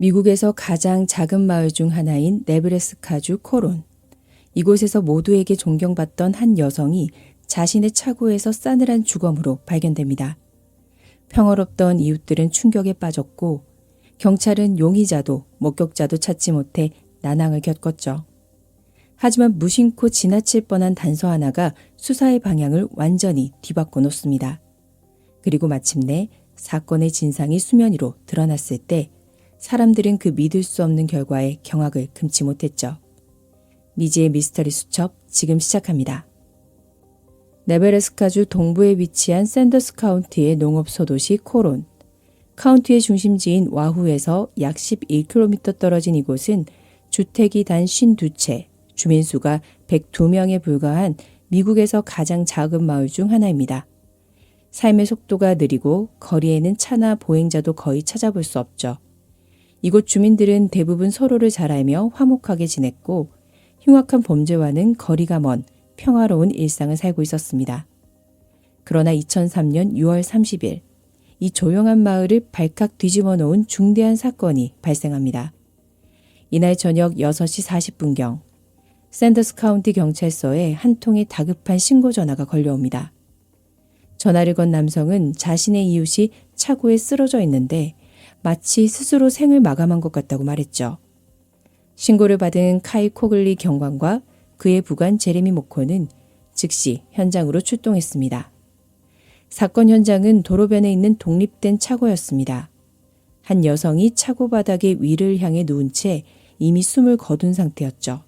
미국에서 가장 작은 마을 중 하나인 네브래스카주 코론. 이곳에서 모두에게 존경받던 한 여성이 자신의 차고에서 싸늘한 주검으로 발견됩니다. 평화롭던 이웃들은 충격에 빠졌고 경찰은 용의자도 목격자도 찾지 못해 난항을 겪었죠. 하지만 무심코 지나칠 뻔한 단서 하나가 수사의 방향을 완전히 뒤바꿔 놓습니다. 그리고 마침내 사건의 진상이 수면 위로 드러났을 때 사람들은 그 믿을 수 없는 결과에 경악을 금치 못했죠. 미지의 미스터리 수첩 지금 시작합니다. 네브래스카주 동부에 위치한 샌더스 카운티의 농업 소도시 코론. 카운티의 중심지인 와후에서 약 11km 떨어진 이곳은 주택이 단 52채, 주민수가 102명에 불과한 미국에서 가장 작은 마을 중 하나입니다. 삶의 속도가 느리고 거리에는 차나 보행자도 거의 찾아볼 수 없죠. 이곳 주민들은 대부분 서로를 잘 알며 화목하게 지냈고 흉악한 범죄와는 거리가 먼 평화로운 일상을 살고 있었습니다. 그러나 2003년 6월 30일 이 조용한 마을을 발칵 뒤집어 놓은 중대한 사건이 발생합니다. 이날 저녁 6시 40분경 샌더스 카운티 경찰서에 한 통의 다급한 신고 전화가 걸려옵니다. 전화를 건 남성은 자신의 이웃이 차고에 쓰러져 있는데 마치 스스로 생을 마감한 것 같다고 말했죠. 신고를 받은 카이 코글리 경관과 그의 부관 제레미 모코는 즉시 현장으로 출동했습니다. 사건 현장은 도로변에 있는 독립된 차고였습니다. 한 여성이 차고 바닥에 위를 향해 누운 채 이미 숨을 거둔 상태였죠.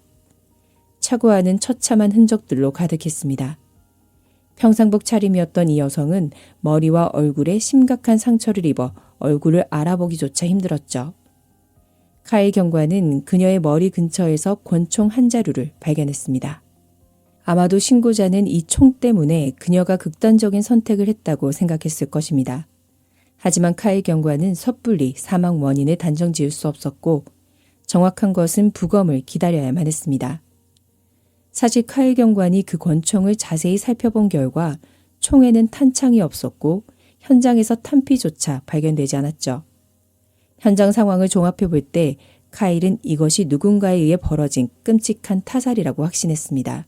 차고 안은 처참한 흔적들로 가득했습니다. 평상복 차림이었던 이 여성은 머리와 얼굴에 심각한 상처를 입어 얼굴을 알아보기조차 힘들었죠. 카이 경관은 그녀의 머리 근처에서 권총 한 자루를 발견했습니다. 아마도 신고자는 이 총 때문에 그녀가 극단적인 선택을 했다고 생각했을 것입니다. 하지만 카이 경관은 섣불리 사망 원인을 단정 지을 수 없었고 정확한 것은 부검을 기다려야만 했습니다. 사실 카이 경관이 그 권총을 자세히 살펴본 결과 총에는 탄창이 없었고 현장에서 탄피조차 발견되지 않았죠. 현장 상황을 종합해 볼 때 카일은 이것이 누군가에 의해 벌어진 끔찍한 타살이라고 확신했습니다.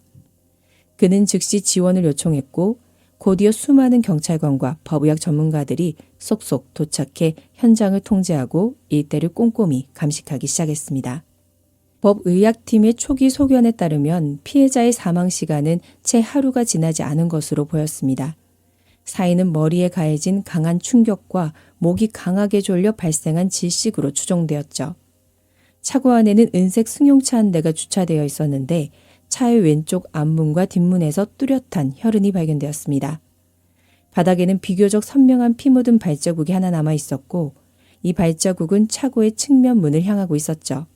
그는 즉시 지원을 요청했고 곧이어 수많은 경찰관과 법의학 전문가들이 속속 도착해 현장을 통제하고 일대를 꼼꼼히 감식하기 시작했습니다. 법의학팀의 초기 소견에 따르면 피해자의 사망 시간은 채 하루가 지나지 않은 것으로 보였습니다. 사인은 머리에 가해진 강한 충격과 목이 강하게 졸려 발생한 질식으로 추정되었죠. 차고 안에는 은색 승용차 한 대가 주차되어 있었는데 차의 왼쪽 앞문과 뒷문에서 뚜렷한 혈흔이 발견되었습니다. 바닥에는 비교적 선명한 피 묻은 발자국이 하나 남아 있었고 이 발자국은 차고의 측면 문을 향하고 있었죠.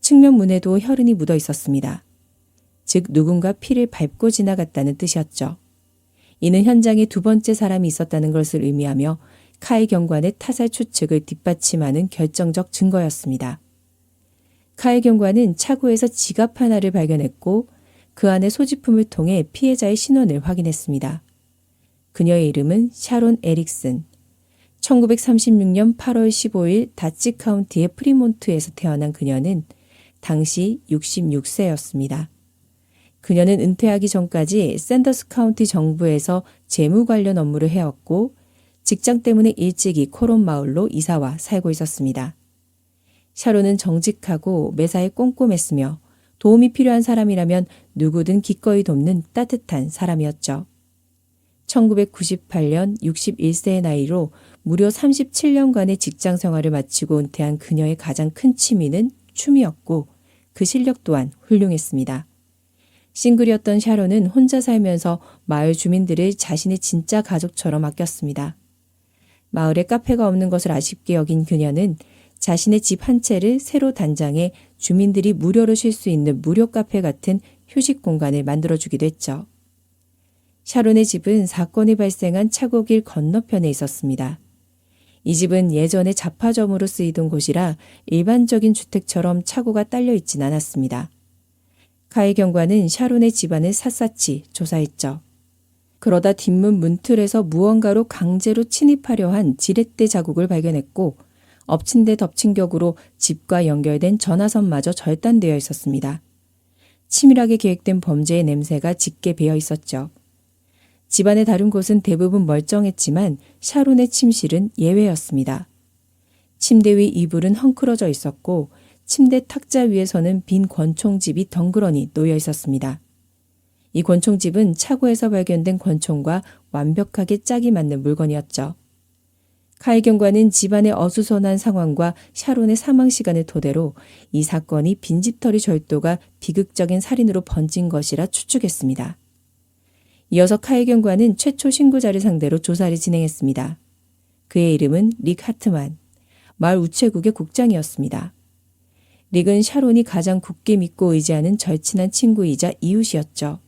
측면 문에도 혈흔이 묻어 있었습니다. 즉 누군가 피를 밟고 지나갔다는 뜻이었죠. 이는 현장에 두 번째 사람이 있었다는 것을 의미하며 카이 경관의 타살 추측을 뒷받침하는 결정적 증거였습니다. 카이 경관은 차고에서 지갑 하나를 발견했고 그 안의 소지품을 통해 피해자의 신원을 확인했습니다. 그녀의 이름은 샤론 에릭슨. 1936년 8월 15일 다치 카운티의 프리몬트에서 태어난 그녀는 당시 66세였습니다. 그녀는 은퇴하기 전까지 샌더스 카운티 정부에서 재무 관련 업무를 해왔고 직장 때문에 일찍이 코론 마을로 이사와 살고 있었습니다. 샤론은 정직하고 매사에 꼼꼼했으며 도움이 필요한 사람이라면 누구든 기꺼이 돕는 따뜻한 사람이었죠. 1998년 61세의 나이로 무려 37년간의 직장 생활을 마치고 은퇴한 그녀의 가장 큰 취미는 춤이었고 그 실력 또한 훌륭했습니다. 싱글이었던 샤론은 혼자 살면서 마을 주민들을 자신의 진짜 가족처럼 아꼈습니다. 마을에 카페가 없는 것을 아쉽게 여긴 그녀는 자신의 집 한 채를 새로 단장해 주민들이 무료로 쉴 수 있는 무료 카페 같은 휴식 공간을 만들어주기도 했죠. 샤론의 집은 사건이 발생한 차고길 건너편에 있었습니다. 이 집은 예전에 잡화점으로 쓰이던 곳이라 일반적인 주택처럼 차고가 딸려 있진 않았습니다. 카이 경관은 샤론의 집안을 샅샅이 조사했죠. 그러다 뒷문 문틀에서 무언가로 강제로 침입하려 한 지렛대 자국을 발견했고 엎친 데 덮친 격으로 집과 연결된 전화선마저 절단되어 있었습니다. 치밀하게 계획된 범죄의 냄새가 짙게 배어 있었죠. 집안의 다른 곳은 대부분 멀쩡했지만 샤론의 침실은 예외였습니다. 침대 위 이불은 헝클어져 있었고 침대 탁자 위에서는 빈 권총집이 덩그러니 놓여 있었습니다. 이 권총집은 차고에서 발견된 권총과 완벽하게 짝이 맞는 물건이었죠. 카일 경관은 집안의 어수선한 상황과 샤론의 사망 시간을 토대로 이 사건이 빈집털이 절도가 비극적인 살인으로 번진 것이라 추측했습니다. 이어서 카일 경관은 최초 신고자를 상대로 조사를 진행했습니다. 그의 이름은 릭 하트만, 마을 우체국의 국장이었습니다. 릭은 샤론이 가장 굳게 믿고 의지하는 절친한 친구이자 이웃이었죠.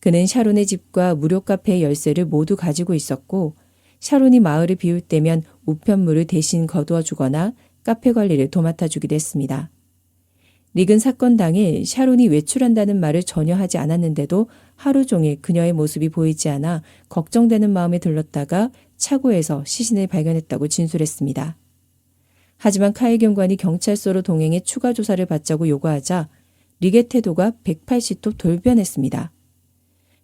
그는 샤론의 집과 무료 카페의 열쇠를 모두 가지고 있었고 샤론이 마을을 비울 때면 우편물을 대신 거두어 주거나 카페 관리를 도맡아 주기도 했습니다. 릭은 사건 당일 샤론이 외출한다는 말을 전혀 하지 않았는데도 하루 종일 그녀의 모습이 보이지 않아 걱정되는 마음에 들렀다가 차고에서 시신을 발견했다고 진술했습니다. 하지만 카일 경관이 경찰서로 동행해 추가 조사를 받자고 요구하자 릭의 태도가 180도 돌변했습니다.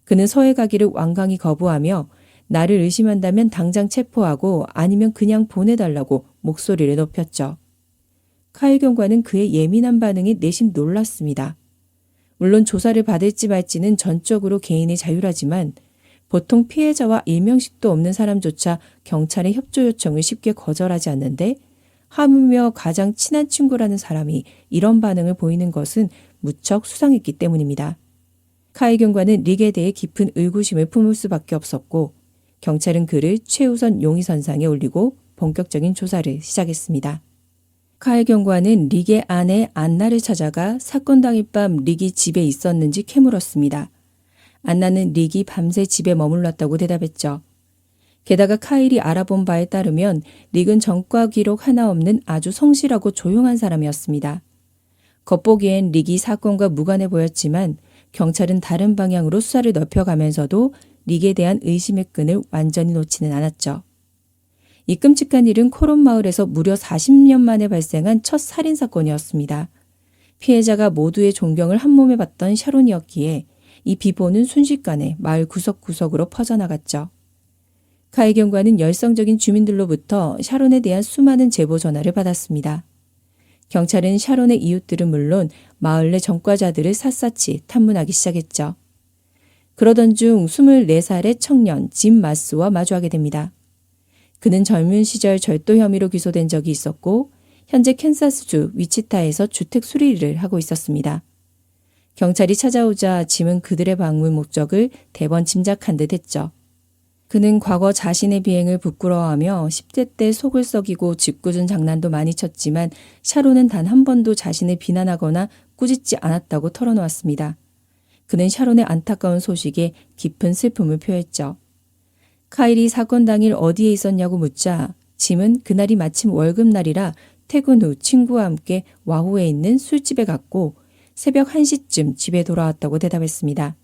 그는 서해 가기를 완강히 거부하며 나를 의심한다면 당장 체포하고 아니면 그냥 보내달라고 목소리를 높였죠. 카일 경관은 그의 예민한 반응에 내심 놀랐습니다. 물론 조사를 받을지 말지는 전적으로 개인의 자유라지만 보통 피해자와 일명식도 없는 사람조차 경찰의 협조 요청을 쉽게 거절하지 않는데 하물며 가장 친한 친구라는 사람이 이런 반응을 보이는 것은 무척 수상했기 때문입니다. 카일 경관은 릭에 대해 깊은 의구심을 품을 수밖에 없었고 경찰은 그를 최우선 용의선상에 올리고 본격적인 조사를 시작했습니다. 카일 경관은 릭의 아내 안나를 찾아가 사건 당일 밤 릭이 집에 있었는지 캐물었습니다. 안나는 릭이 밤새 집에 머물렀다고 대답했죠. 게다가 카일이 알아본 바에 따르면 릭은 전과 기록 하나 없는 아주 성실하고 조용한 사람이었습니다. 겉보기엔 릭이 사건과 무관해 보였지만 경찰은 다른 방향으로 수사를 넓혀가면서도 릭에 대한 의심의 끈을 완전히 놓지는 않았죠. 이 끔찍한 일은 코론 마을에서 무려 40년 만에 발생한 첫 살인사건이었습니다. 피해자가 모두의 존경을 한몸에 받던 샤론이었기에 이 비보는 순식간에 마을 구석구석으로 퍼져나갔죠. 카일 경관은 열성적인 주민들로부터 샤론에 대한 수많은 제보 전화를 받았습니다. 경찰은 샤론의 이웃들은 물론 마을 내 전과자들을 샅샅이 탐문하기 시작했죠. 그러던 중 24살의 청년 짐 마스와 마주하게 됩니다. 그는 젊은 시절 절도 혐의로 기소된 적이 있었고 현재 캔사스주 위치타에서 주택 수리를 하고 있었습니다. 경찰이 찾아오자 짐은 그들의 방문 목적을 대번 짐작한 듯 했죠. 그는 과거 자신의 비행을 부끄러워하며 10대 때 속을 썩이고 짓궂은 장난도 많이 쳤지만 샤론은 단 한 번도 자신을 비난하거나 꾸짖지 않았다고 털어놓았습니다. 그는 샤론의 안타까운 소식에 깊은 슬픔을 표했죠. 카일이 사건 당일 어디에 있었냐고 묻자 짐은 그날이 마침 월급날이라 퇴근 후 친구와 함께 와후에 있는 술집에 갔고 새벽 1시쯤 집에 돌아왔다고 대답했습니다.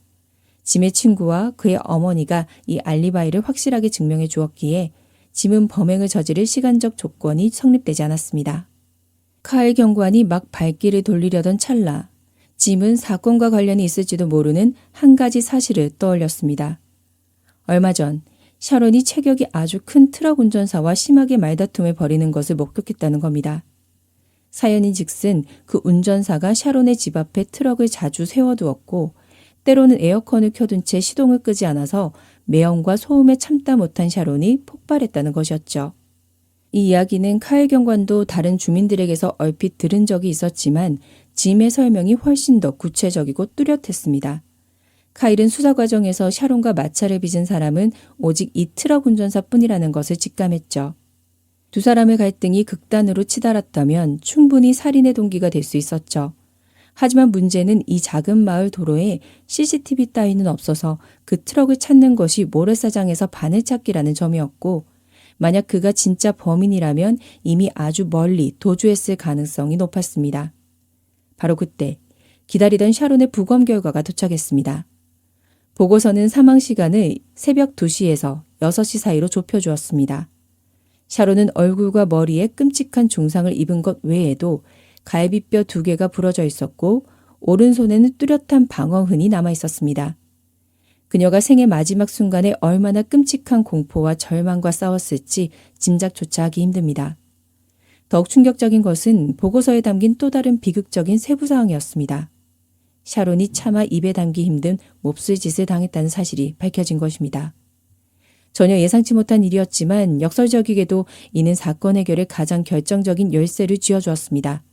짐의 친구와 그의 어머니가 이 알리바이를 확실하게 증명해 주었기에 짐은 범행을 저지를 시간적 조건이 성립되지 않았습니다. 카일 경관이 막 발길을 돌리려던 찰나 짐은 사건과 관련이 있을지도 모르는 한 가지 사실을 떠올렸습니다. 얼마 전 샤론이 체격이 아주 큰 트럭 운전사와 심하게 말다툼을 벌이는 것을 목격했다는 겁니다. 사연인즉슨 그 운전사가 샤론의 집 앞에 트럭을 자주 세워두었고 때로는 에어컨을 켜둔 채 시동을 끄지 않아서 매연과 소음에 참다 못한 샤론이 폭발했다는 것이었죠. 이 이야기는 카일 경관도 다른 주민들에게서 얼핏 들은 적이 있었지만 짐의 설명이 훨씬 더 구체적이고 뚜렷했습니다. 카일은 수사 과정에서 샤론과 마찰을 빚은 사람은 오직 이 트럭 운전사뿐이라는 것을 직감했죠. 두 사람의 갈등이 극단으로 치달았다면 충분히 살인의 동기가 될 수 있었죠. 하지만 문제는 이 작은 마을 도로에 CCTV 따위는 없어서 그 트럭을 찾는 것이 모래사장에서 바늘찾기라는 점이었고 만약 그가 진짜 범인이라면 이미 아주 멀리 도주했을 가능성이 높았습니다. 바로 그때 기다리던 샤론의 부검 결과가 도착했습니다. 보고서는 사망 시간을 새벽 2시에서 6시 사이로 좁혀주었습니다. 샤론은 얼굴과 머리에 끔찍한 중상을 입은 것 외에도 갈비뼈 2개가 부러져 있었고 오른손에는 뚜렷한 방어흔이 남아 있었습니다. 그녀가 생의 마지막 순간에 얼마나 끔찍한 공포와 절망과 싸웠을지 짐작조차 하기 힘듭니다. 더욱 충격적인 것은 보고서에 담긴 또 다른 비극적인 세부사항이었습니다. 샤론이 차마 입에 담기 힘든 몹쓸 짓을 당했다는 사실이 밝혀진 것입니다. 전혀 예상치 못한 일이었지만 역설적이게도 이는 사건 해결에 가장 결정적인 열쇠를 쥐어주었습니다.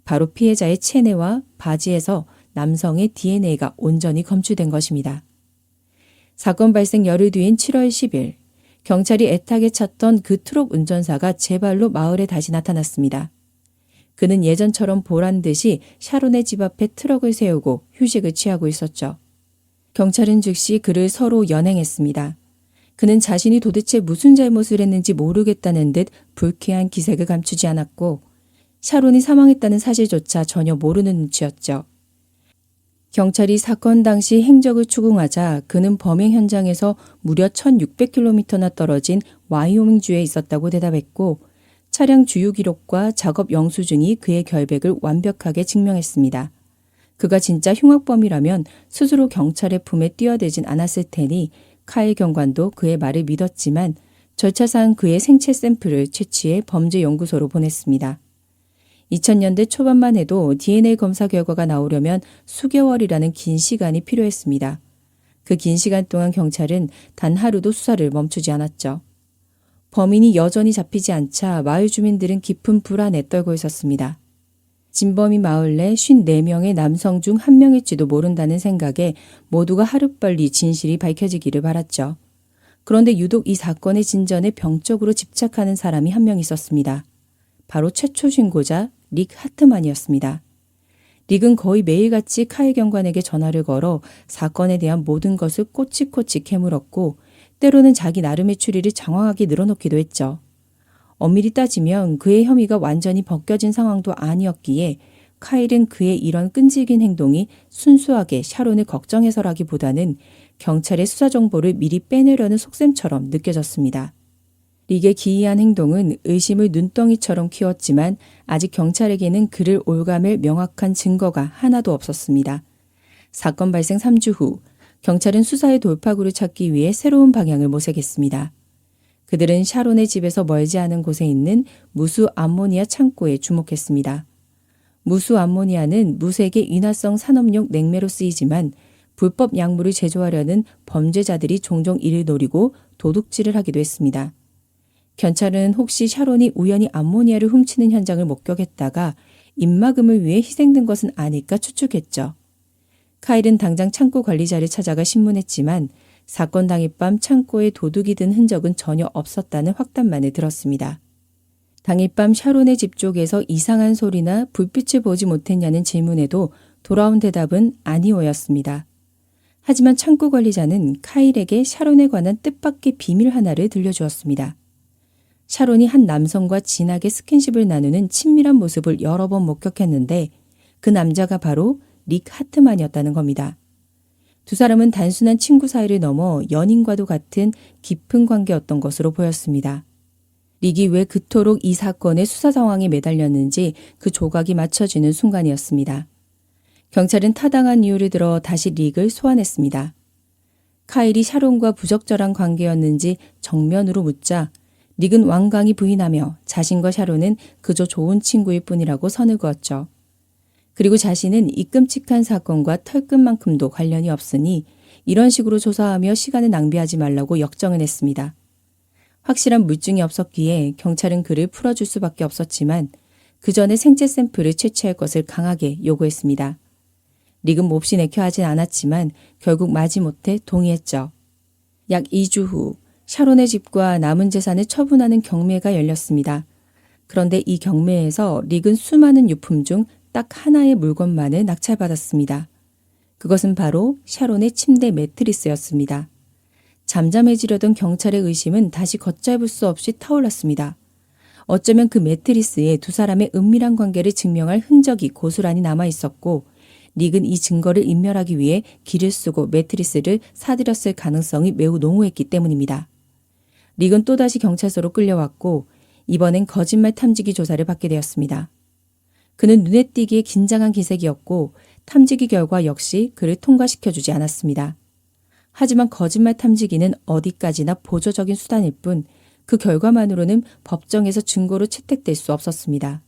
바로 피해자의 체내와 바지에서 남성의 DNA가 온전히 검출된 것입니다. 사건 발생 열흘 뒤인 7월 10일, 경찰이 애타게 찾던 그 트럭 운전사가 제 발로 마을에 다시 나타났습니다. 그는 예전처럼 보란 듯이 샤론의 집 앞에 트럭을 세우고 휴식을 취하고 있었죠. 경찰은 즉시 그를 서로 연행했습니다. 그는 자신이 도대체 무슨 잘못을 했는지 모르겠다는 듯 불쾌한 기색을 감추지 않았고 샤론이 사망했다는 사실조차 전혀 모르는 눈치였죠. 경찰이 사건 당시 행적을 추궁하자 그는 범행 현장에서 무려 1600km나 떨어진 와이오밍주에 있었다고 대답했고 차량 주유 기록과 작업 영수증이 그의 결백을 완벽하게 증명했습니다. 그가 진짜 흉악범이라면 스스로 경찰의 품에 뛰어들진 않았을 테니 카일 경관도 그의 말을 믿었지만 절차상 그의 생체 샘플을 채취해 범죄연구소로 보냈습니다. 2000년대 초반만 해도 DNA 검사 결과가 나오려면 수개월이라는 긴 시간이 필요했습니다. 그 긴 시간 동안 경찰은 단 하루도 수사를 멈추지 않았죠. 범인이 여전히 잡히지 않자 마을 주민들은 깊은 불안에 떨고 있었습니다. 진범이 마을 내 54명의 남성 중 1명일지도 모른다는 생각에 모두가 하루빨리 진실이 밝혀지기를 바랐죠. 그런데 유독 이 사건의 진전에 병적으로 집착하는 사람이 한 명 있었습니다. 바로 최초 신고자 릭 하트만이었습니다. 릭은 거의 매일같이 카일 경관에게 전화를 걸어 사건에 대한 모든 것을 꼬치꼬치 캐물었고 때로는 자기 나름의 추리를 장황하게 늘어놓기도 했죠. 엄밀히 따지면 그의 혐의가 완전히 벗겨진 상황도 아니었기에 카일은 그의 이런 끈질긴 행동이 순수하게 샤론을 걱정해서라기보다는 경찰의 수사 정보를 미리 빼내려는 속셈처럼 느껴졌습니다. 릭의 기이한 행동은 의심을 눈덩이처럼 키웠지만 아직 경찰에게는 그를 올감할 명확한 증거가 하나도 없었습니다. 사건 발생 3주 후 경찰은 수사의 돌파구를 찾기 위해 새로운 방향을 모색했습니다. 그들은 샤론의 집에서 멀지 않은 곳에 있는 무수 암모니아 창고에 주목했습니다. 무수 암모니아는 무색의 인화성 산업용 냉매로 쓰이지만 불법 약물을 제조하려는 범죄자들이 종종 이를 노리고 도둑질을 하기도 했습니다. 경찰은 혹시 샤론이 우연히 암모니아를 훔치는 현장을 목격했다가 입막음을 위해 희생된 것은 아닐까 추측했죠. 카일은 당장 창고 관리자를 찾아가 신문했지만 사건 당일 밤 창고에 도둑이 든 흔적은 전혀 없었다는 확답만을 들었습니다. 당일 밤 샤론의 집 쪽에서 이상한 소리나 불빛을 보지 못했냐는 질문에도 돌아온 대답은 아니오였습니다. 하지만 창고 관리자는 카일에게 샤론에 관한 뜻밖의 비밀 하나를 들려주었습니다. 샤론이 한 남성과 진하게 스킨십을 나누는 친밀한 모습을 여러 번 목격했는데 그 남자가 바로 릭 하트만이었다는 겁니다. 두 사람은 단순한 친구 사이를 넘어 연인과도 같은 깊은 관계였던 것으로 보였습니다. 릭이 왜 그토록 이 사건의 수사 상황에 매달렸는지 그 조각이 맞춰지는 순간이었습니다. 경찰은 타당한 이유를 들어 다시 릭을 소환했습니다. 카일이 샤론과 부적절한 관계였는지 정면으로 묻자 릭은 완강히 부인하며 자신과 샤론은 그저 좋은 친구일 뿐이라고 선을 그었죠. 그리고 자신은 이 끔찍한 사건과 털끝만큼도 관련이 없으니 이런 식으로 조사하며 시간을 낭비하지 말라고 역정을 했습니다. 확실한 물증이 없었기에 경찰은 그를 풀어줄 수밖에 없었지만 그 전에 생체 샘플을 채취할 것을 강하게 요구했습니다. 릭은 몹시 내켜하진 않았지만 결국 마지못해 동의했죠. 약 2주 후 샤론의 집과 남은 재산을 처분하는 경매가 열렸습니다. 그런데 이 경매에서 릭은 수많은 유품 중 딱 하나의 물건만을 낙찰받았습니다. 그것은 바로 샤론의 침대 매트리스였습니다. 잠잠해지려던 경찰의 의심은 다시 걷잡을 수 없이 타올랐습니다. 어쩌면 그 매트리스에 두 사람의 은밀한 관계를 증명할 흔적이 고스란히 남아 있었고 릭은 이 증거를 인멸하기 위해 기를 쓰고 매트리스를 사들였을 가능성이 매우 농후했기 때문입니다. 릭은 또다시 경찰서로 끌려왔고 이번엔 거짓말 탐지기 조사를 받게 되었습니다. 그는 눈에 띄기에 긴장한 기색이었고 탐지기 결과 역시 그를 통과시켜주지 않았습니다. 하지만 거짓말 탐지기는 어디까지나 보조적인 수단일 뿐 그 결과만으로는 법정에서 증거로 채택될 수 없었습니다.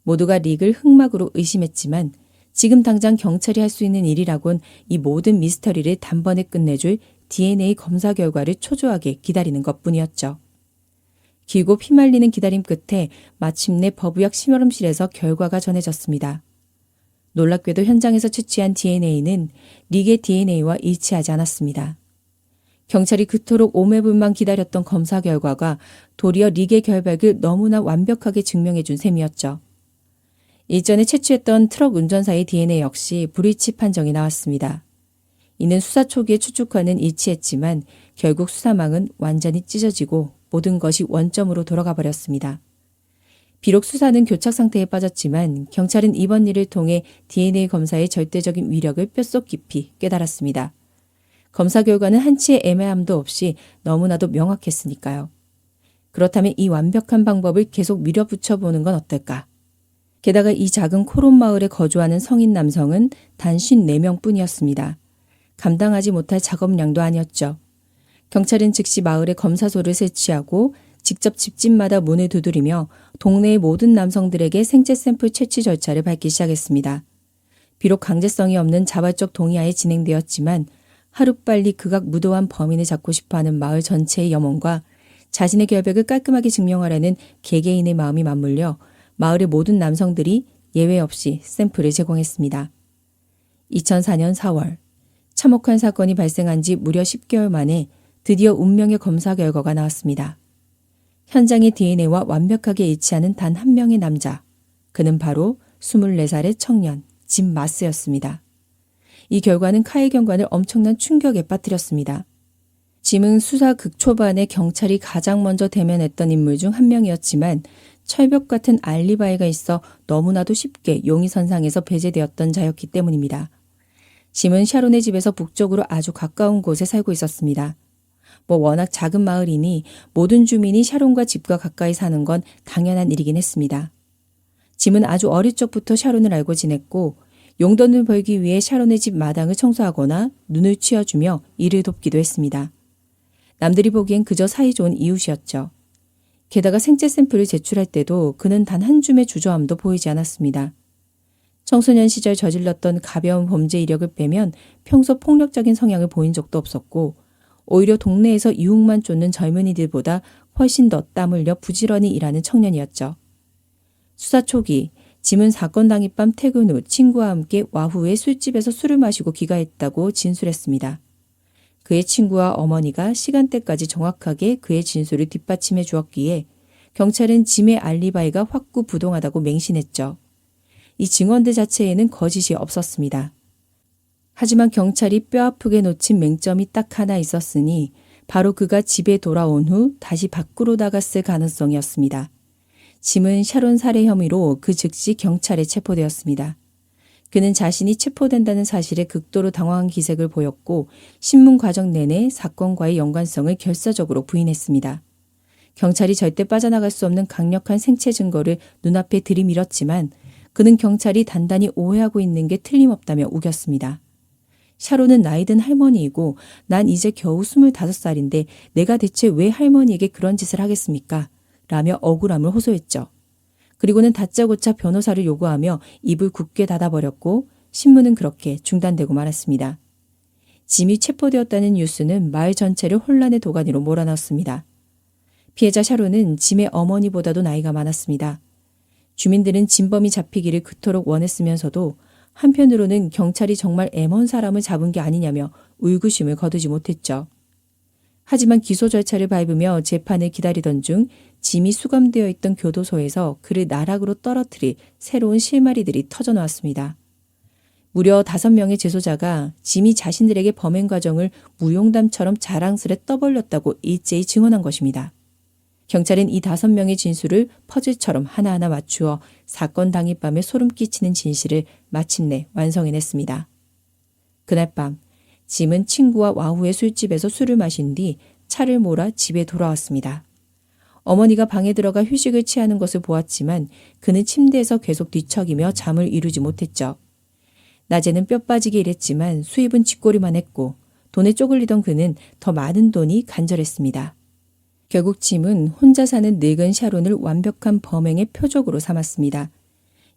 모두가 릭을 흑막으로 의심했지만 지금 당장 경찰이 할 수 있는 일이라곤 이 모든 미스터리를 단번에 끝내줄 DNA 검사 결과를 초조하게 기다리는 것뿐이었죠. 길고 피말리는 기다림 끝에 마침내 법의학 실험실에서 결과가 전해졌습니다. 놀랍게도 현장에서 채취한 DNA는 릭의 DNA와 일치하지 않았습니다. 경찰이 그토록 오매불만 기다렸던 검사 결과가 도리어 릭의 결백을 너무나 완벽하게 증명해준 셈이었죠. 일전에 채취했던 트럭 운전사의 DNA 역시 불일치 판정이 나왔습니다. 이는 수사 초기에 추측과는 일치했지만 결국 수사망은 완전히 찢어지고 모든 것이 원점으로 돌아가 버렸습니다. 비록 수사는 교착 상태에 빠졌지만 경찰은 이번 일을 통해 DNA 검사의 절대적인 위력을 뼛속 깊이 깨달았습니다. 검사 결과는 한치의 애매함도 없이 너무나도 명확했으니까요. 그렇다면 이 완벽한 방법을 계속 밀어붙여 보는 건 어떨까? 게다가 이 작은 코론 마을에 거주하는 성인 남성은 단 54명뿐이었습니다. 감당하지 못할 작업량도 아니었죠. 경찰은 즉시 마을에 검사소를 설치하고 직접 집집마다 문을 두드리며 동네의 모든 남성들에게 생체 샘플 채취 절차를 밟기 시작했습니다. 비록 강제성이 없는 자발적 동의하에 진행되었지만 하루빨리 극악 무도한 범인을 잡고 싶어하는 마을 전체의 염원과 자신의 결백을 깔끔하게 증명하려는 개개인의 마음이 맞물려 마을의 모든 남성들이 예외 없이 샘플을 제공했습니다. 2004년 4월, 참혹한 사건이 발생한 지 무려 10개월 만에 드디어 운명의 검사 결과가 나왔습니다. 현장의 DNA와 완벽하게 일치하는 단 한 명의 남자. 그는 바로 24살의 청년, 짐 마스였습니다. 이 결과는 카이 경관을 엄청난 충격에 빠뜨렸습니다. 짐은 수사 극초반에 경찰이 가장 먼저 대면했던 인물 중 한 명이었지만 철벽 같은 알리바이가 있어 너무나도 쉽게 용의선상에서 배제되었던 자였기 때문입니다. 짐은 샤론의 집에서 북쪽으로 아주 가까운 곳에 살고 있었습니다. 워낙 작은 마을이니 모든 주민이 샤론과 집과 가까이 사는 건 당연한 일이긴 했습니다. 짐은 아주 어릴 적부터 샤론을 알고 지냈고 용돈을 벌기 위해 샤론의 집 마당을 청소하거나 눈을 치워주며 일을 돕기도 했습니다. 남들이 보기엔 그저 사이좋은 이웃이었죠. 게다가 생체 샘플을 제출할 때도 그는 단 한 줌의 주저함도 보이지 않았습니다. 청소년 시절 저질렀던 가벼운 범죄 이력을 빼면 평소 폭력적인 성향을 보인 적도 없었고 오히려 동네에서 유흥만 쫓는 젊은이들보다 훨씬 더 땀 흘려 부지런히 일하는 청년이었죠. 수사 초기 짐은 사건 당일 밤 퇴근 후 친구와 함께 와후에 술집에서 술을 마시고 귀가했다고 진술했습니다. 그의 친구와 어머니가 시간대까지 정확하게 그의 진술을 뒷받침해 주었기에 경찰은 짐의 알리바이가 확고부동하다고 맹신했죠. 이 증언들 자체에는 거짓이 없었습니다. 하지만 경찰이 뼈아프게 놓친 맹점이 딱 하나 있었으니 바로 그가 집에 돌아온 후 다시 밖으로 나갔을 가능성이었습니다. 짐은 샤론 살해 혐의로 그 즉시 경찰에 체포되었습니다. 그는 자신이 체포된다는 사실에 극도로 당황한 기색을 보였고 신문 과정 내내 사건과의 연관성을 결사적으로 부인했습니다. 경찰이 절대 빠져나갈 수 없는 강력한 생체 증거를 눈앞에 들이밀었지만 그는 경찰이 단단히 오해하고 있는 게 틀림없다며 우겼습니다. 샤론은 나이든 할머니이고 난 이제 겨우 25살인데 내가 대체 왜 할머니에게 그런 짓을 하겠습니까? 라며 억울함을 호소했죠. 그리고는 다짜고짜 변호사를 요구하며 입을 굳게 닫아버렸고 신문은 그렇게 중단되고 말았습니다. 짐이 체포되었다는 뉴스는 마을 전체를 혼란의 도가니로 몰아넣었습니다. 피해자 샤론은 짐의 어머니보다도 나이가 많았습니다. 주민들은 진범이 잡히기를 그토록 원했으면서도 한편으로는 경찰이 정말 애먼 사람을 잡은 게 아니냐며 의구심을 거두지 못했죠. 하지만 기소 절차를 밟으며 재판을 기다리던 중 짐이 수감되어 있던 교도소에서 그를 나락으로 떨어뜨릴 새로운 실마리들이 터져나왔습니다. 무려 5명의 재소자가 짐이 자신들에게 범행 과정을 무용담처럼 자랑스레 떠벌렸다고 일제히 증언한 것입니다. 경찰은 이 5명의 진술을 퍼즐처럼 하나하나 맞추어 사건 당일 밤에 소름 끼치는 진실을 마침내 완성해냈습니다. 그날 밤 짐은 친구와 와후의 술집에서 술을 마신 뒤 차를 몰아 집에 돌아왔습니다. 어머니가 방에 들어가 휴식을 취하는 것을 보았지만 그는 침대에서 계속 뒤척이며 잠을 이루지 못했죠. 낮에는 뼈 빠지게 일했지만 수입은 쥐꼬리만 했고 돈에 쪼글리던 그는 더 많은 돈이 간절했습니다. 결국 짐은 혼자 사는 늙은 샤론을 완벽한 범행의 표적으로 삼았습니다.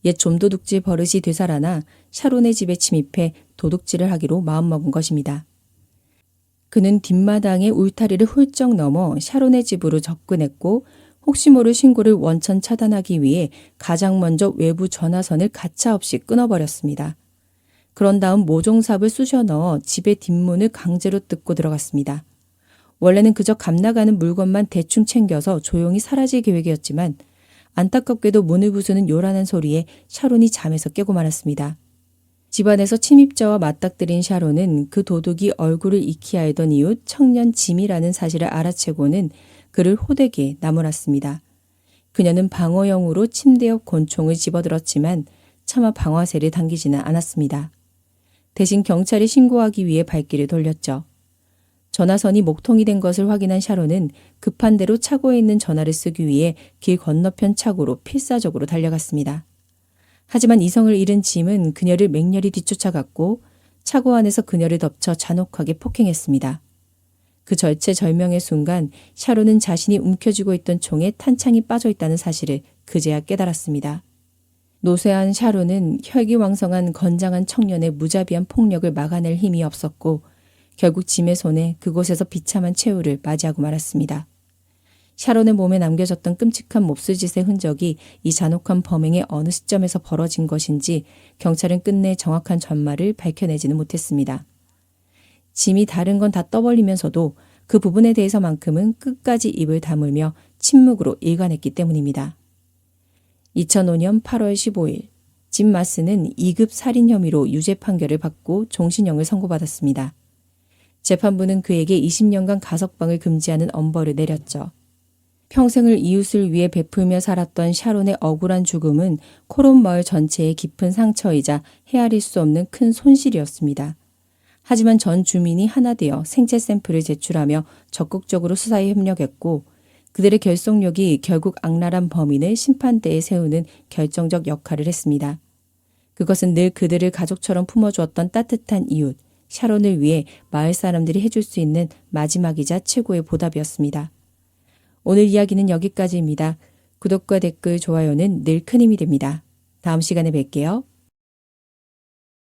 옛 좀도둑질 버릇이 되살아나 샤론의 집에 침입해 도둑질을 하기로 마음먹은 것입니다. 그는 뒷마당의 울타리를 훌쩍 넘어 샤론의 집으로 접근했고 혹시 모를 신고를 원천 차단하기 위해 가장 먼저 외부 전화선을 가차없이 끊어버렸습니다. 그런 다음 모종삽을 쑤셔 넣어 집의 뒷문을 강제로 뜯고 들어갔습니다. 원래는 그저 감나가는 물건만 대충 챙겨서 조용히 사라질 계획이었지만 안타깝게도 문을 부수는 요란한 소리에 샤론이 잠에서 깨고 말았습니다. 집안에서 침입자와 맞닥뜨린 샤론은 그 도둑이 얼굴을 익히 알던 이웃 청년 짐이라는 사실을 알아채고는 그를 호되게 나무랐습니다. 그녀는 방어용으로 침대 옆 곤충을 집어들었지만 차마 방화쇠를 당기지는 않았습니다. 대신 경찰에 신고하기 위해 발길을 돌렸죠. 전화선이 목통이 된 것을 확인한 샤론은 급한 대로 차고에 있는 전화를 쓰기 위해 길 건너편 차고로 필사적으로 달려갔습니다. 하지만 이성을 잃은 짐은 그녀를 맹렬히 뒤쫓아갔고 차고 안에서 그녀를 덮쳐 잔혹하게 폭행했습니다. 그 절체절명의 순간 샤론은 자신이 움켜쥐고 있던 총에 탄창이 빠져 있다는 사실을 그제야 깨달았습니다. 노쇠한 샤론은 혈기왕성한 건장한 청년의 무자비한 폭력을 막아낼 힘이 없었고 결국 짐의 손에 그곳에서 비참한 최후를 맞이하고 말았습니다. 샤론의 몸에 남겨졌던 끔찍한 몹쓸짓의 흔적이 이 잔혹한 범행의 어느 시점에서 벌어진 것인지 경찰은 끝내 정확한 전말을 밝혀내지는 못했습니다. 짐이 다른 건 다 떠벌리면서도 그 부분에 대해서만큼은 끝까지 입을 다물며 침묵으로 일관했기 때문입니다. 2005년 8월 15일 짐 마스는 2급 살인 혐의로 유죄 판결을 받고 종신형을 선고받았습니다. 재판부는 그에게 20년간 가석방을 금지하는 엄벌을 내렸죠. 평생을 이웃을 위해 베풀며 살았던 샤론의 억울한 죽음은 코론 마을 전체의 깊은 상처이자 헤아릴 수 없는 큰 손실이었습니다. 하지만 전 주민이 하나 되어 생체 샘플을 제출하며 적극적으로 수사에 협력했고 그들의 결속력이 결국 악랄한 범인을 심판대에 세우는 결정적 역할을 했습니다. 그것은 늘 그들을 가족처럼 품어주었던 따뜻한 이웃, 샤론을 위해 마을 사람들이 해줄 수 있는 마지막이자 최고의 보답이었습니다. 오늘 이야기는 여기까지입니다. 구독과 댓글, 좋아요는 늘 큰 힘이 됩니다. 다음 시간에 뵐게요.